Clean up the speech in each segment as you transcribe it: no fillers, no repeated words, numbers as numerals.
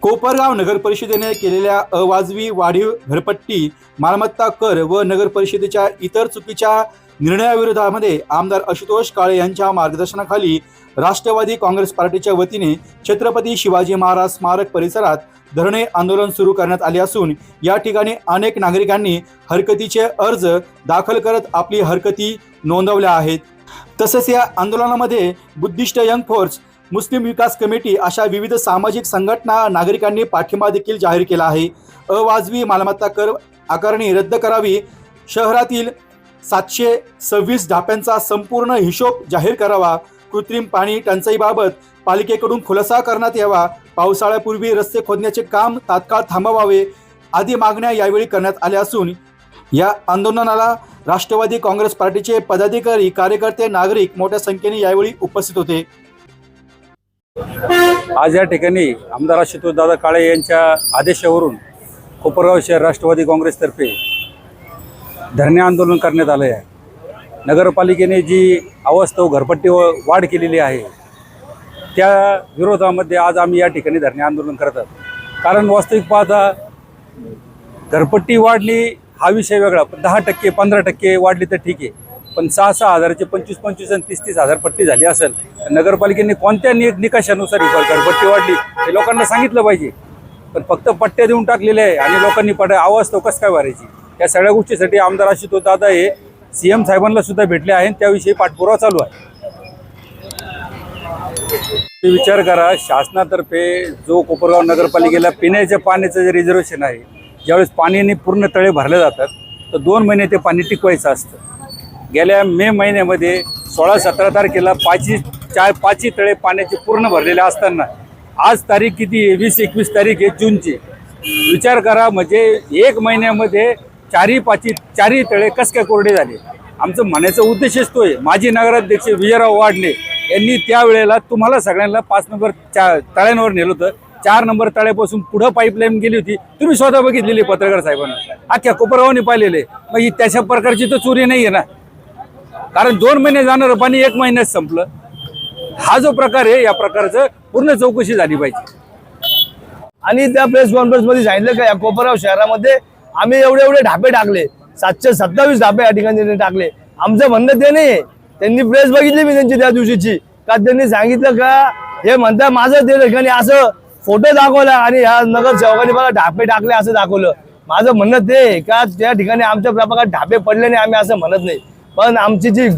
कोपरगाव नगर परिषदेने केलेल्या अवाजवी वाढीव घरपट्टी, मालमत्ता कर व नगर परिषदेच्या इतर चुकीच्या निर्णयाविरोधामध्ये आमदार आशुतोष काळे यांच्या मार्गदर्शनाखाली राष्ट्रवादी काँग्रेस पार्टीच्या वतीने छत्रपती शिवाजी महाराज स्मारक परिसरात धरणे आंदोलन सुरू करण्यात आले असून या ठिकाणी अनेक नागरिकांनी हरकतीचे अर्ज दाखल करत आपली हरकती नोंदवल्या आहेत। तसेच या आंदोलनामध्ये बुद्धिस्ट यंग फोर्स, मुस्लिम विकास कमिटी अशा विविध सामाजिक संघटना नागरिकांनी पाठिंबा देखील जाहीर केला आहे। अवाजवी मालमत्ता कर आकारणी रद्द करावी, शहरातील 726 ढाप्यांचा संपूर्ण हिशोब जाहीर करावा, कृत्रिम पाणी टंचाईबाबत पालिकेकडून खुलासा करण्यात यावा, पावसाळ्यापूर्वी रस्ते खोदण्याचे काम तात्काळ थांबवावे आदी मागण्या यावेळी करण्यात आल्या असून या आंदोलनाला राष्ट्रवादी काँग्रेस पार्टीचे पदाधिकारी, कार्यकर्ते, नागरिक मोठ्या संख्येने यावेळी उपस्थित होते। आज या ठिकाणी आमदार आशुतोष दादा काळे यांच्या आदेशावरून कोपरगाव शहर राष्ट्रवादी काँग्रेसतर्फे धरणे आंदोलन करण्यात आले आहे। नगरपालिकेने जी अवास्तव घरपट्टी वाढ केलेली आहे त्या विरोधामध्ये आज आम्ही या ठिकाणी धरणे आंदोलन करत आहोत। कारण वास्तविक पाहता घरपट्टी वाढली हा विषय वेगळा, पण 10% 15% वाढली तर ठीक आहे, पण 6-6 हजाराचे 25-25 आणि 30-30 हजार पट्टी झाली असेल, नगरपालिकेने कोणत्या निकषानुसार घरपट्टी वाढली हे लोकांना सांगितलं पाहिजे। पण फक्त पट्ट्या देऊन टाकलेले आहे आणि लोकांनी अवास्तव कसं काय भरायची, या सगळ्या गोष्टीसाठी आमदार आशुतोष दादा हे CM साहेबांना सुद्धा भेटले आहेत, त्याविषयी पाठपुरावा चालू आहे। विचार करा, शासनातर्फे जो कोपरगाव नगरपालिकेला पिण्याच्या पाण्याचं जे रिझर्वेशन आहे, ज्यावेळेस पाण्याने पूर्ण तळे भरले जातात तर 2 महिने ते पाणी टिकवायचं असतं। गेल्या मे महिन्यामध्ये 16-17 तारखेला 5 तळे पाण्याचे पूर्ण भरलेले असताना आज तारीख किती आहे? 20-21 तारीख आहे जूनची। विचार करा, म्हणजे 1 महिन्यामध्ये 4 तळे कस काय कोरडे झाले। आमचं म्हणायचा उद्देशच तो आहे। माजी नगराध्यक्ष विजयराव वाडणे यांनी त्यावेळेला तुम्हाला सगळ्यांना 5 नंबर तळ्यांवर नेलं होतं। 4 नंबर तळ्यापासून पुढं पाईपलाईन गेली होती, तुम्ही स्वतः बघितलेली, पत्रकार साहेबांना अख्ख्या कोपरगावने पाहिलेले। मग ही त्याच्या प्रकारची तर चोरी नाही आहे ना, कारण 2 महिने जाणारं पाणी 1 महिन्यात संपलं। हा जो प्रकार आहे, या प्रकारचं पूर्ण चौकशी झाली पाहिजे। आणि त्या प्रेस कॉन्फरन्स मध्ये सांगितलं का या कोपरगाव शहरामध्ये आम्ही एवढे ढापे टाकले, 727 ढापे या ठिकाणी टाकले। आमचं म्हणणं ते नाही, त्यांनी प्रेस बघितली मी त्यांची त्या दिवशीची, का त्यांनी सांगितलं का हे म्हणता माझं ते ठिकाणी असं फोटो दाखवला आणि ह्या नगरसेवकांनी मला ढापे टाकले असं दाखवलं। माझं म्हणणं ते का त्या ठिकाणी आमच्या प्रभागात ढापे पडले नाही, आम्ही असं म्हणत नाही, पण आमची जी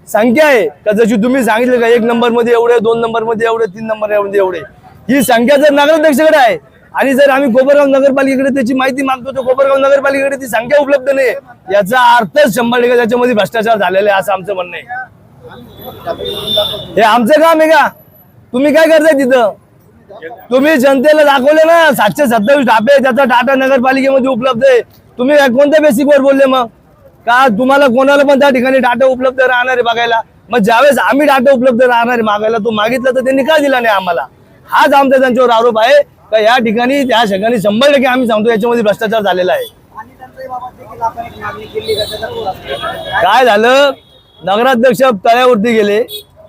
संख्या आहे का जशी तुम्ही सांगितलं का 1 नंबर मध्ये एवढे, 2 नंबर मध्ये एवढे, 3 नंबर मध्ये एवढे, ही संख्या जर नगराध्यक्षाकडे आहे आणि जर आम्ही कोपरगाव नगरपालिकेकडे त्याची माहिती मागतो तर कोपरगाव नगरपालिकेकडे ती संख्या उपलब्ध नाही, याचा अर्थच 100% त्याच्यामध्ये भ्रष्टाचार झालेला आहे असं आमचं म्हणणं आहे। हे आमचं काम आहे का? तुम्ही काय करताय तिथं? तुम्ही जनतेला दाखवले ना 727 ढापे त्याचा डाटा नगरपालिकेमध्ये उपलब्ध आहे, तुम्ही कोणत्या बेसिकवर बोलले मग? का तुम्हाला कोणाला पण त्या ठिकाणी डाटा उपलब्ध राहणार आहे बघायला? मग ज्यावेळेस आम्ही डाटा उपलब्ध राहणार आहे मागायला, तो मागितला तर त्यांनी का दिला नाही आम्हाला? हाच आमचा त्यांच्यावर आरोप आहे का या ठिकाणी त्या ठिकाणी 100% आम्ही सांगतो याच्यामध्ये भ्रष्टाचार झालेला आहे। काय झालं, नगराध्यक्ष तळ्यावरती गेले,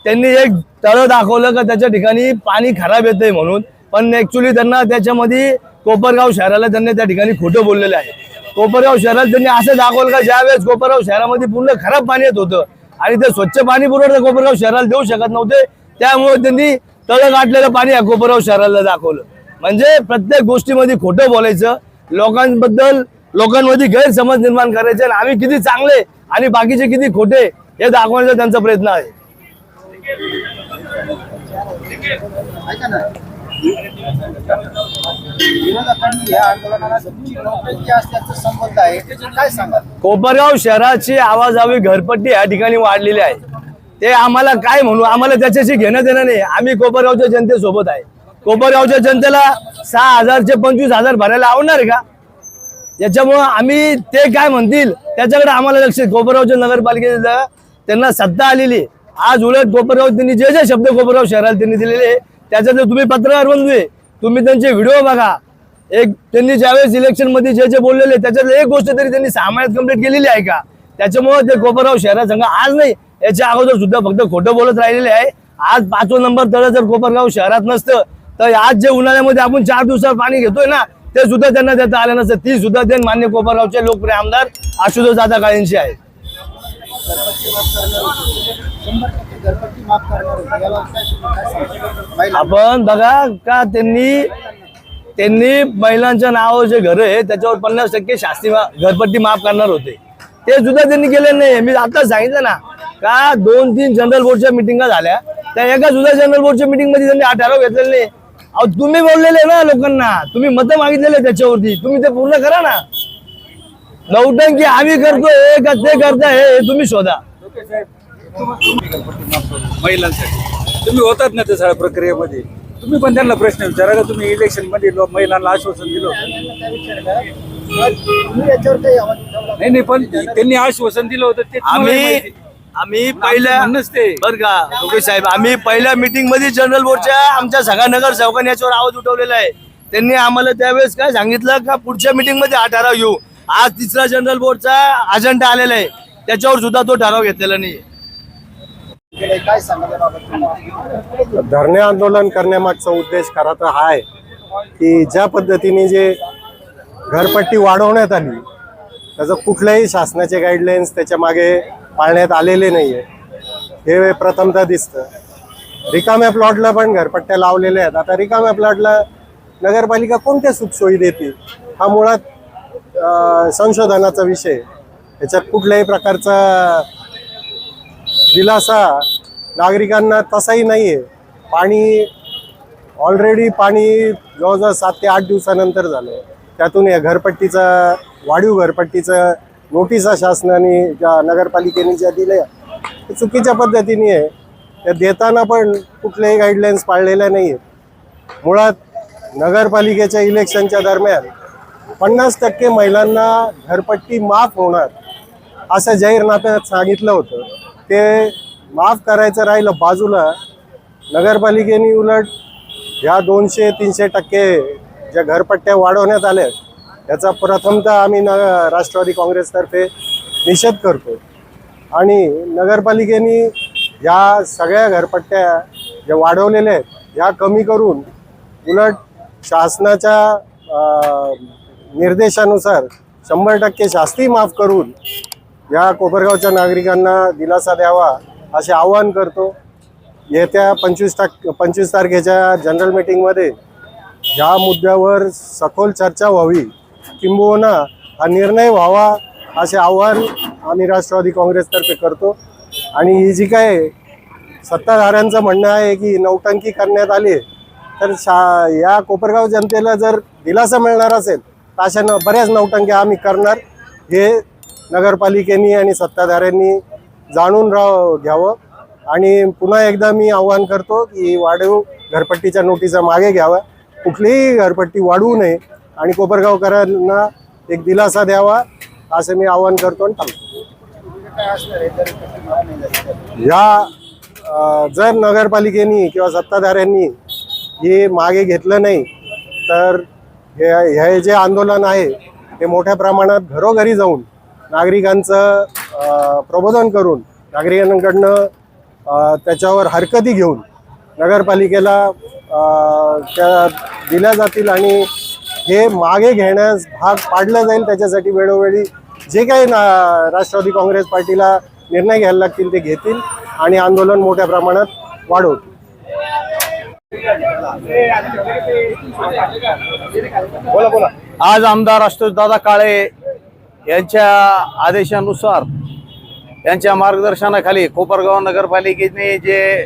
त्यांनी एक तळ दाखवलं का त्याच्या ठिकाणी पाणी खराब येतंय म्हणून, पण ऍक्च्युली त्यांना त्याच्यामध्ये कोपरगाव शहराला त्यांनी त्या ठिकाणी खोटं बोललेलं आहे। कोपरगाव शहरात त्यांनी असं दाखवलं का ज्यावेळेस कोपरगाव शहरामध्ये पूर्ण खराब पाणी येत होतं आणि ते स्वच्छ पाणी पुरवठा कोपरगाव शहराला देऊ शकत नव्हते, त्यामुळे त्यांनी तळ गाठलेलं पाणी या कोपरगाव शहराला दाखवलं। म्हणजे प्रत्येक गोष्टीमध्ये खोटं बोलायचं, लोकांमध्ये गैरसमज निर्माण करायचे आणि आम्ही किती चांगले आणि बाकीचे किती खोटे हे दाखवण्याचा त्यांचा प्रयत्न आहे। कोपरगाव शहराची आवाजावी घरपट्टी या ठिकाणी वाढलेली आहे, ते आम्हाला काय म्हणू, आम्हाला त्याच्याशी घेणं देणं नाही। आम्ही कोपरगावच्या जनतेसोबत आहे। कोपरगावच्या जनतेला 6,000 चे 25,000 भरायला आवडणार आहे का? याच्यामुळं आम्ही ते काय म्हणतील त्याच्याकडे आम्हाला लक्ष। कोपरगावच्या नगरपालिकेला त्यांना सत्ता आलेली, आज उलट कोपरगाव त्यांनी जे शब्द कोपरगाव शहराला त्यांनी दिलेले त्याच्यातले तुम्ही पत्रकार बंधू आहे, तुम्ही त्यांचे व्हिडिओ बघा। एक त्यांनी ज्यावेळेस इलेक्शन मध्ये जे बोललेले त्याच्यातलं एक गोष्ट तरी त्यांनी 6 महिन्यात कंप्लीट केलेली आहे का? त्याच्यामुळे ते कोपरगाव शहरासंघ आज नाही, याच्या अगोदर सुद्धा फक्त खोटं बोलत राहिलेले आहे। आज 5 नंबर तळ जर कोपरगाव शहरात नसतं तर आज जे उन्हाळ्यामध्ये आपण 4 दिवसात पाणी घेतोय ना, ते सुद्धा त्यांना देता आलं नसतं. ती सुद्धा देण मान्य कोपरगावचे लोकप्रिय आमदार आशुतोष दादा काळेंची आहे. आपण बघा का त्यांनी महिलांच्या नावावर जे घर आहे त्याच्यावर 50% शास्ती घरपट्टी माफ करणार होते, ते सुद्धा त्यांनी केले नाही. मी आता सांगितलं ना का 2-3 जनरल बोर्डच्या मिटिंगा झाल्या, त्या एका सुद्धा जनरल बोर्डच्या मिटिंग मध्ये त्यांनी हा ठराव घेतलेला नाही. अहो तुम्ही बोललेले ना लोकांना, तुम्ही मतं मागितलेले त्याच्यावरती, तुम्ही ते पूर्ण करा ना. नौटंकी आम्ही करतोय का ते करताय हे तुम्ही शोधा. महिलांसाठी तुम्ही होतात ना त्या सगळ्या प्रक्रियेमध्ये, तुम्ही पण त्यांना प्रश्न विचारा का तुम्ही इलेक्शन मध्ये महिलांना आश्वासन दिलं होतं? नाही पण त्यांनी आश्वासन दिलं होतं ते आम्ही पहिल्या नसते बर का योगेश साहेब, आम्ही पहिल्या मिटिंग मध्ये जनरल बोर्डच्या आमच्या सगळ्या नगरसेवकांनी याच्यावर आवाज उठवलेला आहे. त्यांनी आम्हाला त्यावेळेस काय सांगितलं का पुढच्या मिटिंग मध्ये हा ठराव घेऊ. आज 3रा जनरल बोर्डचा अजेंडा आलेला आहे, त्याच्यावर सुद्धा तो ठराव घेतलेला नाही. धरणे आंदोलन करण्यामागचा उद्देश खरा तर हा आहे की ज्या पद्धतीने जे घरपट्टी वाढवण्यात आली त्याचं कुठल्याही शासनाचे गाईडलाईन्स त्याच्या मागे पाळण्यात आलेले नाहीये, हे प्रथमतः दिसतं. रिकाम्या प्लॉटला पण घरपट्ट्या लावलेल्या आहेत. आता रिकाम्या प्लॉटला नगरपालिका कोणत्या सुखसोयी देते हा मुळात संशोधनाचा विषय. याच्यात कुठल्याही प्रकारचा दिलासा नागरिकांना तसाही नाहीये. ऑलरेडी पाणी जवळजवळ 7 ते 8 दिवसानंतर झालं. त्यातून या घरपट्टीचा वाढीव घरपट्टीचं नोटिसा शासनाने ज्या नगरपालिकेने ज्या दिल्या ते चुकीच्या पद्धतीने आहे. त्या देताना पण कुठलेही गाईडलाईन्स पाळलेल्या नाही आहेत. मुळात नगरपालिकेच्या इलेक्शनच्या दरम्यान 50% महिलांना घरपट्टी माफ होणार असं जाहीरनाम्यात सांगितलं होतं. ते माफ करायचं राहिलं बाजूला, नगरपालिकेने उलट ह्या 200-300% ज्या घरपट्ट्या वाढवण्यात आल्या याचा प्रथमतः आम्ही राष्ट्रवादी काँग्रेसतर्फे निषेध करतो. आणि नगरपालिकेने या सगळ्या घरपट्ट्या ज्या वाढवलेल्या आहेत ह्या कमी करून उलट शासनाच्या निर्देशानुसार 100% शास्ती माफ करून या कोपरगावच्या नागरिकांना दिलासा द्यावा असे आवाहन करतो. येत्या 25 तारखेच्या जनरल मीटिंगमध्ये ह्या मुद्द्यावर सखोल चर्चा व्हावी, किंबहुना हा निर्णय व्हावा असे आवाहन आम्ही राष्ट्रवादी काँग्रेसतर्फे करतो. आणि ही जी काय सत्ताधाऱ्यांचं म्हणणं आहे की नौटंकी करण्यात आली तर या कोपरगाव जनतेला जर दिलासा मिळणार असेल तर अशा बऱ्याच नौटंक्या आम्ही करणार, हे नगरपालिकेनी आणि सत्ताधाऱ्यांनी जाणून घ्यावं. आणि पुन्हा एकदा मी आवाहन करतो की वाढीव घरपट्टीच्या नोटिसा मागे घ्यावा, कुठलीही घरपट्टी वाढवू नये आणि कोपरगावकरांना एक दिलासा द्यावा असं मी आवाहन करतो आणि थांबतो. जर नगरपालिकेनी किंवा सत्ताधाऱ्यांनी हे मागे घेतलं नाही तर हे जे आंदोलन आहे ते मोठ्या प्रमाणात घरोघरी जाऊन नागरिकांचं प्रबोधन करून नागरिकांकडनं त्याच्यावर हरकती घेऊन नगरपालिकेला त्या दिल्या जातील आणि हे मागे घेण्यास भाग पाडलं जाईल. त्याच्यासाठी वेळोवेळी जे काही राष्ट्रवादी काँग्रेस पार्टीला निर्णय घ्यायला लागतील ते घेतील आणि आंदोलन मोठ्या प्रमाणात वाढवतील. आज आमदार आशुतोष दादा काळे यांच्या आदेशानुसार, यांच्या मार्गदर्शनाखाली कोपरगाव नगरपालिकेने जे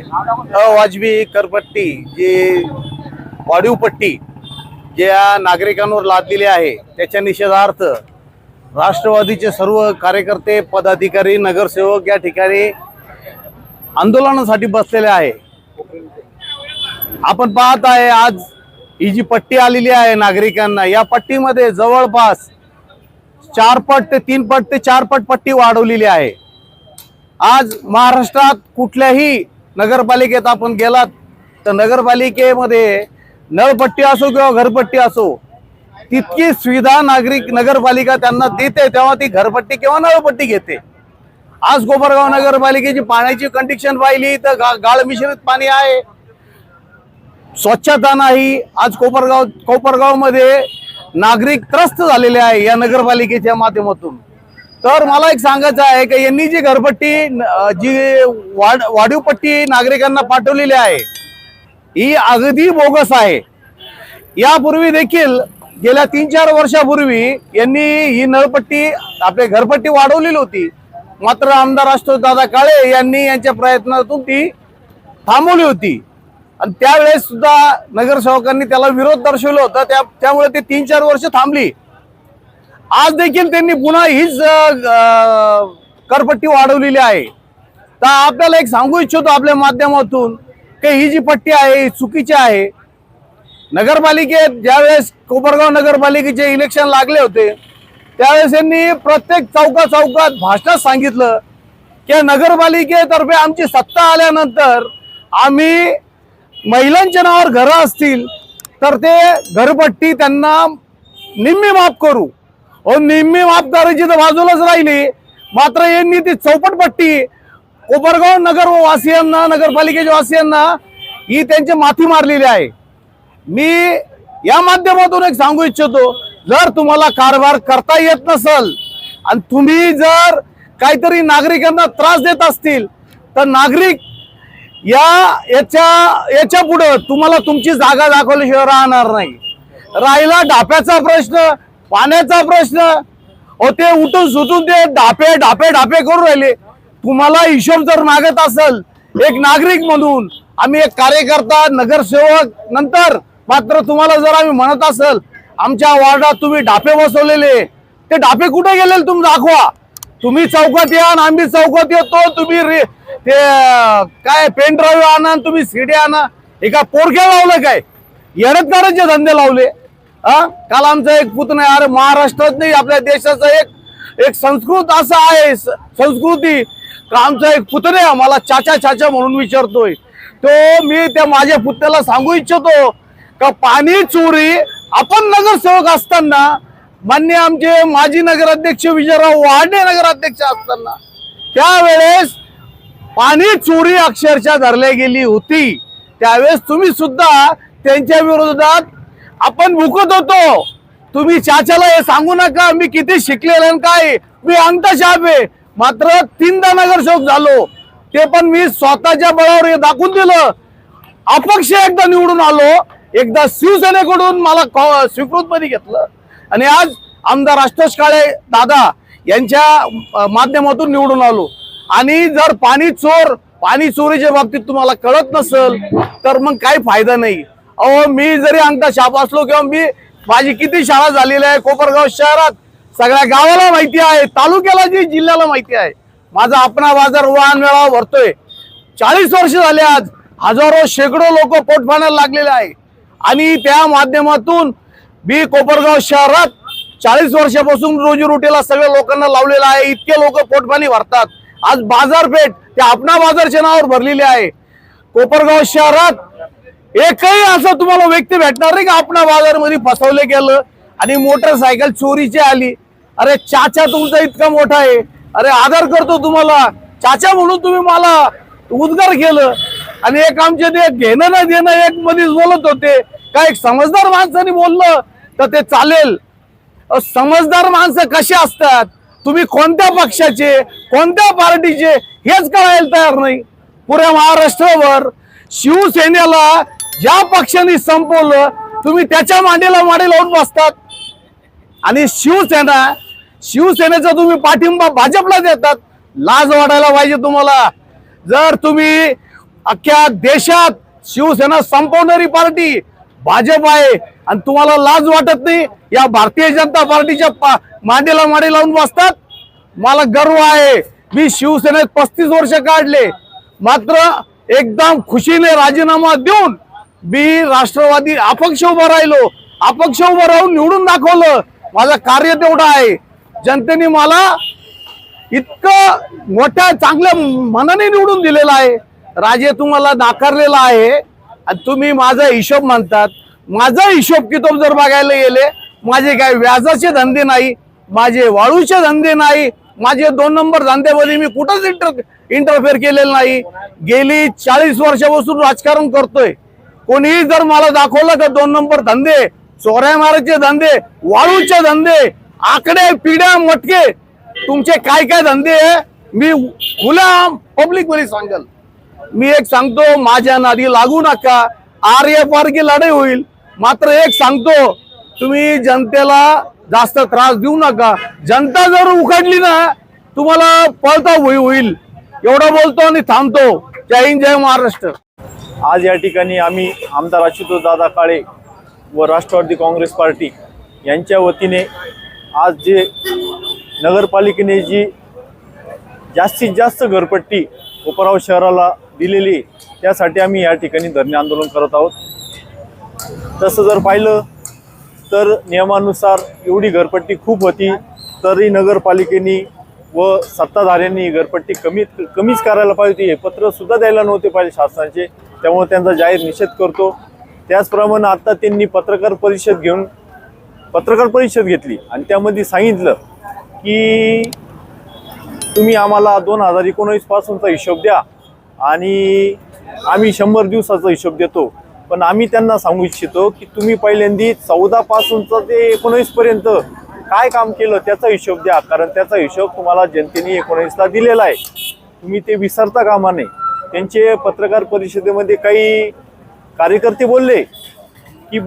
अवाजवी करपट्टी, जी वाढीव पट्टी ज्या नागरिकांवर लादलेली आहे त्याच्या निषेधार्थ राष्ट्रवादीचे सर्व कार्यकर्ते, पदाधिकारी, नगरसेवक या ठिकाणी आंदोलनासाठी बसलेले आहे. आपण पाहत आहे आज ही जी पट्टी आलेली आहे नागरिकांना, या पट्टीमध्ये जवळपास 4 पट ते 3 पट ते 4 पट पट्टी वाढवलेली आहे. आज महाराष्ट्रात कुठल्याही नगरपालिकेत आपण गेलात तर नगरपालिकेमध्ये नळपट्टी असो किंवा घरपट्टी असो, तितकी सुविधा नगरपालिका त्यांना देते तेव्हा ती घरपट्टी किंवा नळपट्टी घेते. आज कोपरगाव नगरपालिकेची पाण्याची कंडिशन पाहिली तर गाळ मिश्रित पाणी आहे. स्वच्छता नाही. आज कोपरगावमध्ये नागरिक त्रस्त झालेले आहे या नगरपालिकेच्या माध्यमातून. तर मला एक सांगायचं आहे की यांनी जी घरपट्टी जी वाढीव पट्टी नागरिकांना पाठवलेली आहे ही अगदी बोगस आहे. यापूर्वी देखील गेल्या 3-4 वर्षापूर्वी यांनी ही नळपट्टी आपली घरपट्टी वाढवलेली होती. मात्र आमदार आशुतोष दादा काळे यांनी यांच्या प्रयत्नातून ती थांबवली होती आणि त्यावेळेस सुद्धा नगरसेवकांनी त्याला विरोध दर्शवला होता. त्यामुळे ते 3-4 वर्ष थांबली. आज देखील त्यांनी पुन्हा हीच करपट्टी वाढवलेली आहे. तर आपल्याला एक सांगू इच्छितो आपल्या माध्यमातून की ही जी पट्टी आहे ही चुकीची आहे. नगरपालिकेत ज्यावेळेस कोपरगाव नगरपालिकेचे इलेक्शन लागले होते त्यावेळेस यांनी प्रत्येक चौकात भाषणात सांगितलं की नगरपालिकेतर्फे आमची सत्ता आल्यानंतर आम्ही महिलांच्या नावावर घरं असतील तर ते घरपट्टी त्यांना निम्मी माफ करू. निम्मी माफ करायची तर बाजूलाच राहिली. मात्र यांनी ती चौपटपट्टी कोपरगाव नगरवासियांना नगरपालिकेच्या वासियांना ही त्यांची माथी मारलेली आहे. मी या माध्यमातून एक सांगू इच्छितो जर तुम्हाला कारभार करता येत नसेल आणि तुम्ही जर काहीतरी नागरिकांना त्रास देत असतील तर नागरिक याच्या पुढे तुम्हाला तुमची जागा दाखवल्याशिवाय राहणार नाही. राहिला ढाप्याचा प्रश्न पाण्याचा प्रश्न ते उठून सुटून ते ढापे करून राहिले. तुम्हाला हिशोब जर मागत असेल एक नागरिक म्हणून आम्ही एक कार्यकर्ता नगरसेवक नंतर मात्र तुम्हाला जर आम्ही म्हणत असेल आमच्या वार्डात तुम्ही ढापे बसवलेले ते ढापे कुठे गेलेले तुम्ही दाखवा. तुम्ही चौकात या आणि आम्ही चौकात येतो. तुम्ही ते काय पेन ड्राईव्ह आणा तुम्ही सीडी आणा. एका पोरक्या लावलं काय येडत काढायचे धंदे लावले. काल आमचा एक पुतण्या अरे महाराष्ट्रात नाही आपल्या देशाचा एक संस्कृत असा आहे संस्कृती आमचा एक पुतण्या मला चाचा म्हणून विचारतोय. तो मी त्या माझ्या पुतण्याला सांगू इच्छितो का पाणी चोरी आपण नगरसेवक असताना मान्य आमचे माजी नगराध्यक्ष विजयराव वाडे नगराध्यक्ष असताना त्यावेळेस पाणी चोरी अक्षरशः धरल्या गेली होती. त्यावेळेस तुम्ही सुद्धा त्यांच्या विरोधात आपण भुकत होतो. तुम्ही चाचाला हे सांगू नका मी किती शिकलेलं काय मी अंतशाप आहे. मात्र 3दा नगरसेवक झालो ते पण मी स्वतःच्या बळावर हे दाखवून दिलं. अपक्ष एकदा निवडून आलो एकदा शिवसेनेकडून मला स्वीकृतपणे घेतलं आणि आज आमदार आशुतोष काळे दादा यांच्या माध्यमातून निवडून आलो. आणि जर पाणी चोरीच्या बाबतीत तुम्हाला कळत नसेल तर मग काही फायदा नाही. मी जरी अंगठा छाप असलो किंवा माझी किती शाळा झालेली आहे कोपरगाव शहरात सगळ्या गावाला माहिती आहे तालुक्याला जिल्ह्याला माहिती आहे. माझा आपणा बाजार वाहन मेळावा भरतोय. 40 वर्ष झाले आज हजारो शेकडो लोक पोटपाण्याला लागलेले आहे आणि त्या माध्यमातून मी कोपरगाव शहरात 40 वर्षापासून रोजीरोटीला सगळ्या लोकांना लावलेला आहे. इतके लोक पोटपाणी भरतात. आज बाजारपेठ त्या आपणा बाजारच्या नावावर भरलेली आहे. कोपरगाव शहरात एकही असं तुम्हाला व्यक्ती भेटणार नाही की आपणा बाजारमध्ये फसवले गेलं आणि मोटरसायकल चोरीची आली. अरे चाचा तुमचा इतका मोठा आहे अरे आदर करतो तुम्हाला चाचा म्हणून तुम्ही मला उद्गार केलं आणि एक आमचे ते घेणं ना देणं एक मध्येच बोलत होते. काय एक समजदार माणसाने बोललं तर ते चालेल. समजदार माणसं कशी असतात तुम्ही कोणत्या पक्षाचे कोणत्या पार्टीचे हेच कळायला तयार नाही. पुऱ्या महाराष्ट्रावर शिवसेनेला ज्या पक्षाने संपवलं तुम्ही त्याच्या मांडीला मांडी लावून बसतात आणि शिवसेनेचा तुम्ही पाठिंबा भाजपला देतात. लाज वाटायला पाहिजे तुम्हाला. जर तुम्ही अख्ख्या देशात शिवसेना संपवणारी पार्टी भाजप आहे आणि तुम्हाला लाज वाटत नाही या भारतीय जनता पार्टीच्या मांडीला मांडी लावून बसतात. मला गर्व आहे मी शिवसेनेत 35 वर्ष काढले मात्र एकदम खुशीने राजीनामा देऊन मी राष्ट्रवादी अपक्ष उभं राहिलो. अपक्ष उभं राहून निवडून दाखवलं. माझं कार्य तेवढं आहे. जनतेने मला इतकं मोठ्या चांगल्या मनाने निवडून दिलेलं आहे. राजे तुम्हाला नाकारलेला आहे आणि तुम्ही माझा हिशोब म्हणतात. माझा हिशोब किताब जर बघायला गेले माझे काय व्याजाचे धंदे नाही माझे वाळूचे धंदे नाही माझे 2 नंबर धंद्यामध्ये मी कुठंच इंटरफेअर केलेलं नाही. गेली 40 वर्षापासून राजकारण करतोय. कोणीही जर मला दाखवलं का 2 नंबर धंदे, चोऱ्या मारायचे धंदे, वाळूचे धंदे, आकडे पिढ्या मटके, तुमचे काय काय धंदे आहे मी खुला पब्लिक मध्ये सांगेल. मी एक सांगतो, माझ्या नादी लागू नका, आर की लढाई होईल. मात्र एक सांगतो, तुम्ही जनतेला जास्त त्रास देऊ नका. जनता जर उघडली ना तुम्हाला पळता होईल. एवढं बोलतो आणि थांबतो. जय हिंद, जय महाराष्ट्र. आज या ठिकाणी आम्ही आमदार आशुतोष दादा काळे व राष्ट्रवादी काँग्रेस पार्टी यांच्या वतीने आज जे नगरपालिकेने जी जास्तीत जास्त घरपट्टी कोपरगाव शहराला दिलेली त्यासाठी आम्ही या ठिकाणी धरणे आंदोलन करत आहोत. तसं जर पाहिलं तर नियमानुसार एवढी घरपट्टी खूप होती, तरी नगरपालिकेने व सत्ताधाऱ्यांनी घरपट्टी कमीच करायला पाहिजे. हे पत्र सुद्धा द्यायला नव्हते पाहिजे शासनाचे, त्यामुळे त्यांचा जाहीर निषेध करतो. त्याचप्रमाणे आता त्यांनी पत्रकार परिषद घेतली आणि त्यामध्ये सांगितलं की तुम्ही आम्हाला 2019 पासूनचा हिशोब द्या आणि आम्ही 100 दिवसाचा हिशोब देतो. पण आम्ही त्यांना सांगू इच्छितो की तुम्ही पहिल्यांदा 14 पासूनचं ते 19 पर्यंत काय काम केलं त्याचा हिशोब द्या, कारण त्याचा हिशोब तुम्हाला जनतेने 19ला दिलेला आहे. तुम्ही ते विसरता कामा नये. त्यांचे पत्रकार परिषदेमध्ये काही कार्यकर्ते बोलले की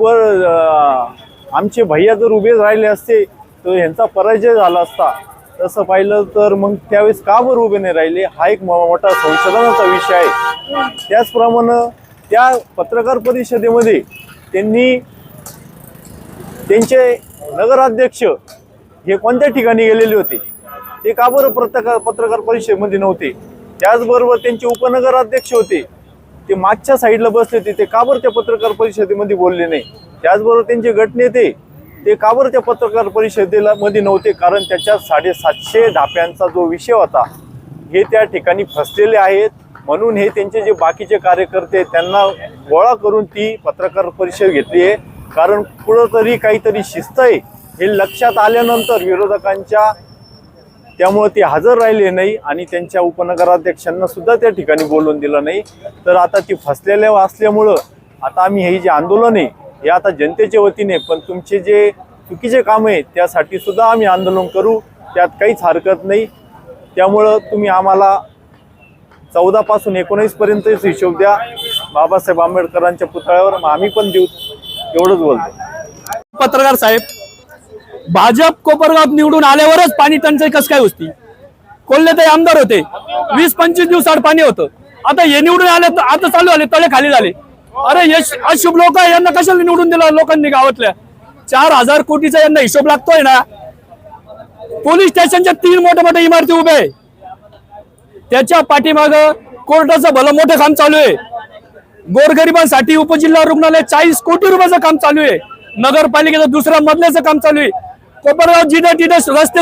आमचे भैया जर उभे राहिले असते तर ह्यांचा पराजय झाला असता. तसं पाहिलं तर मग त्यावेळेस का बरं उभे नाही राहिले हा एक मोठा संशोधनाचा विषय आहे. त्याचप्रमाणे त्या पत्रकार परिषदेमध्ये त्यांनी त्यांचे नगराध्यक्ष हे कोणत्या ठिकाणी गेलेले होते ते का बरं पत्रकार परिषदेमध्ये नव्हते. त्याचबरोबर त्यांचे उपनगराध्यक्ष होते ते मागच्या साईडला बसले होते, ते का बरं त्या पत्रकार परिषदेमध्ये बोलले नाही. त्याचबरोबर त्यांचे गटनेते ते का बरं त्या पत्रकार परिषदेला मध्ये नव्हते, कारण त्याच्या 750 ढाप्यांचा जो विषय होता हे त्या ठिकाणी फसलेले आहेत. म्हणून हे त्यांचे जे बाकीचे कार्यकर्ते त्यांना गोळा करून ती पत्रकार परिषद घेतली आहे. कारण कुठंतरी काहीतरी शिस्त आहे हे लक्षात आल्यानंतर विरोधकांच्या, त्यामुळे ते हजर राहिले नाही आणि त्यांच्या उपनगराध्यक्षांना सुद्धा त्या ठिकाणी बोलवून दिलं नाही. तर आता ती फसलेल्या असल्यामुळं आता आम्ही हे जे आंदोलन आहे हे आता जनतेच्या वतीने, पण तुमचे जे चुकीचे काम आहे त्यासाठी सुद्धा आम्ही आंदोलन करू, त्यात काहीच हरकत नाही. त्यामुळं तुम्ही आम्हाला 14 पासून 19 पर्यंतच हिशोब द्या. बाबासाहेब आंबेडकरांच्या पुतळ्यावर आम्ही पण देऊ, एवढंच बोलतो. पत्रकार साहेब, भाजप कोपरगावात निवडून आल्यावरच पाणी टंचाई कसं काय होती? कोल्हेताई आमदार होते, 20-25 दिवसाआड पाणी होतं. आता हे निवडून आले तर आता चालू आले, तळे खाली झाले. अरे हे अशुभ लोक आहे, यांना कशाला निवडून दिला लोकांनी? गावातल्या 4000 कोटीचा यांना हिशोब लागतोय ना. पोलीस स्टेशनच्या 3 मोठ्या इमारती उभ्या आहे, त्याच्या पाठीमाग कोर्टाचं भलं मोठं काम चालू आहे. गोरगरिबांसाठी उपजिल्हा रुग्णालय 40 कोटी रुपयाचं काम चालू आहे. नगरपालिकेचं 2ऱ्या मजल्याचं काम चालू आहे. कोपरगाव जिथे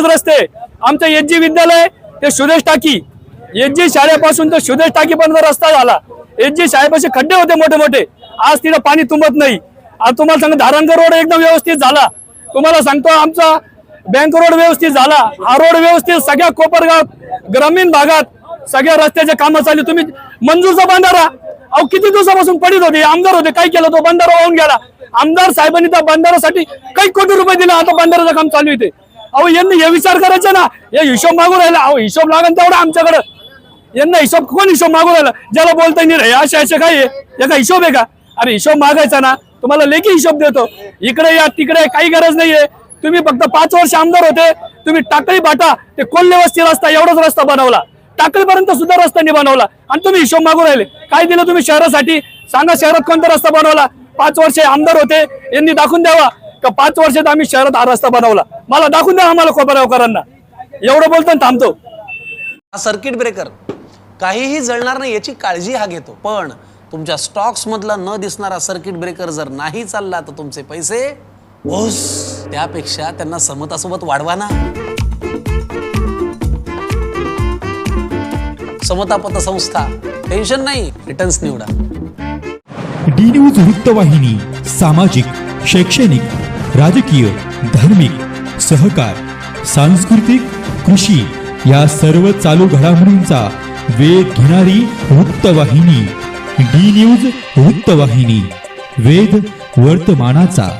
रस्ते. आमचं एसजी विद्यालय ते सुरेश टाकी, एसजी शाळेपासून तर सुरेश टाकी पर्यंत रस्ता झाला. एसजी शाळेपाशी खड्डे होते मोठे, आज तिथं पाणी तुंबत नाही. आज तुम्हाला सांगतो धारणकर रोड एकदम व्यवस्थित झाला. तुम्हाला सांगतो आमचा बँक रोड व्यवस्थित झाला. हा रोड व्यवस्थित सगळ्या कोपरगाव ग्रामीण भागात सगळ्या रस्त्याचे कामं चालली. तुम्ही मंजूरचा बंधारा किती दिवसापासून पडित होते, आमदार होते, काय केलं? तो बंधारा वाहून गेला. आमदार साहेबांनी त्या बंधारासाठी काही कोटी रुपये दिले, आता बंधाराचं काम चालू आहे. यांनी हे विचार करायचा ना, हे हिशोब मागून राहिला. हिशोब लागेल तेवढा आमच्याकडे. यांना हिशोब कोण हिशोब मागून राहिला? ज्याला बोलता नाही असे काय याचा हिशोब आहे का? अरे हिशोब मागायचा ना, तुम्हाला लेखी हिशोब देतो. इकडे या तिकडे काही गरज नाहीये. तुम्ही फक्त 5 वर्ष आमदार होते, तुम्ही टाकळी बाटा ते कोल्हे वस्ती रस्ता एवढाच रस्ता बनवला, टाकळीपर्यंत सुद्धा रस्ता नाही बनवला आणि तुम्ही हिशोब मागून राहिले. काय दिलं तुम्ही शहरासाठी? सांगा, शहरात कोणता रस्ता बनवला? 5 वर्ष आमदार होते, यांनी दाखवून द्यावा का 5 वर्षात आम्ही शहरात हा रस्ता बनवला? मला दाखवून द्या आम्हाला कोपरगावकरांना. एवढं बोलतो थांबतो. हा सर्किट ब्रेकर काहीही जळणार नाही याची काळजी हा घेतो, पण तुमच्या स्टॉक्स मधला न दिसणारा सर्किट ब्रेकर जर नाही चालला तर तुमचे पैसे ओस. त्यापेक्षा त्यांना समतासोबत वाढवा ना. समता पतसंस्था, टेन्शन नाही, रिटर्न्स निवडा. डी न्यूज वृत्तवाहिनी सामाजिक, शैक्षणिक, राजकीय, धार्मिक, सहकार, सांस्कृतिक, कृषी या सर्व चालू घडामोडींचा वेध घेणारी वृत्तवाहिनी. डी न्यूज वृत्तवाहिनी. वेद वर्तमानाचा.